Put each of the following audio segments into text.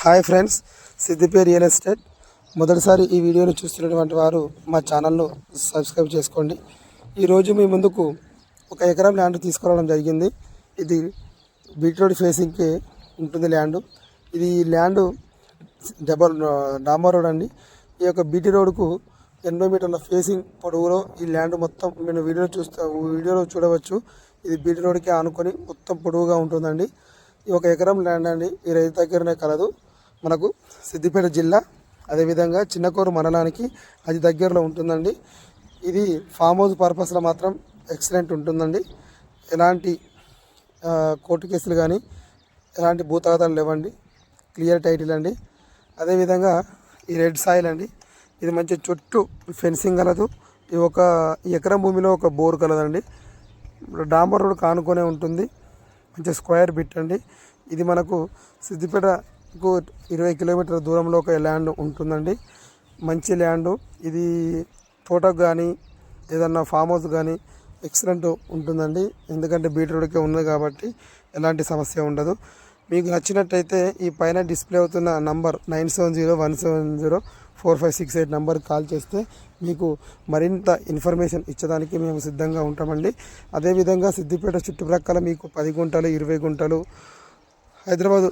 Hi friends, Siddipet real estate. మొదటిసారి ఈ వీడియోని చూస్తున్నటువంటి వారు మా ఛానల్ను సబ్స్క్రైబ్ చేసుకోండి. ఈరోజు మీ ముందుకు 1 ఎకరం ల్యాండ్ తీసుకురావడం జరిగింది. ఇది బీట్ రోడ్ ఫేసింగ్కి ఉంటుంది ల్యాండ్. ఇది ల్యాండ్ డాంబర్ రోడ్ అండి. ఈ యొక్క బీటీ రోడ్కు 80 మీటర్ల ఫేసింగ్ పొడవులో ఈ ల్యాండ్ మొత్తం నేను వీడియోలో చూడవచ్చు. ఇది బీటీ రోడ్కి ఆనుకొని మొత్తం పొడవుగా ఉంటుందండి. ఈ 1 ఎకరం ల్యాండ్ అండి. ఈ రైతు దగ్గరనే కలదు. మనకు సిద్దిపేట జిల్లా, అదేవిధంగా చిన్నకోరు మండలానికి అది దగ్గరలో ఉంటుందండి. ఇది ఫామ్ హౌస్ పర్పస్లో మాత్రం ఎక్సలెంట్ ఉంటుందండి. ఎలాంటి కోర్టు కేసులు కానీ ఎలాంటి భూతగాదాలు లేవండి. క్లియర్ టైటిల్ అండి. అదేవిధంగా ఈ రెడ్ సాయిల్ అండి. ఇది మంచి చుట్టూ ఫెన్సింగ్ కలదు. ఈ 1 ఎకరం భూమిలో ఒక బోర్ కలదండి. డాంబర్ రోడ్ కానుకొనే ఉంటుంది. మంచి స్క్వేర్ బిట్ అండి. ఇది మనకు సిద్దిపేటకు 20 కిలోమీటర్ల దూరంలో ఒక ల్యాండ్ ఉంటుందండి. మంచి ల్యాండ్ ఇది. తోటకు కానీ ఏదన్నా ఫామ్ హౌస్ కానీ ఎక్సలెంట్ ఉంటుందండి. ఎందుకంటే బీట్ రోడ్కే ఉన్నది కాబట్టి ఎలాంటి సమస్య ఉండదు. మీకు నచ్చినట్టయితే ఈ పైన డిస్ప్లే అవుతున్న నంబర్ 9701704568 నంబర్కి కాల్ చేస్తే మీకు మరింత ఇన్ఫర్మేషన్ ఇచ్చడానికి మేము సిద్ధంగా ఉంటామండి. అదేవిధంగా సిద్దిపేట చుట్టుప్రక్కల మీకు 10 గుంటలు, 20 గుంటలు, హైదరాబాద్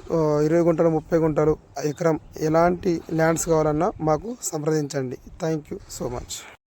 20 గుంటలు, 30 గుంటలు ఎకరం ఎలాంటి ల్యాండ్స్ కావాలన్నా మాకు సంప్రదించండి. Thank you so much.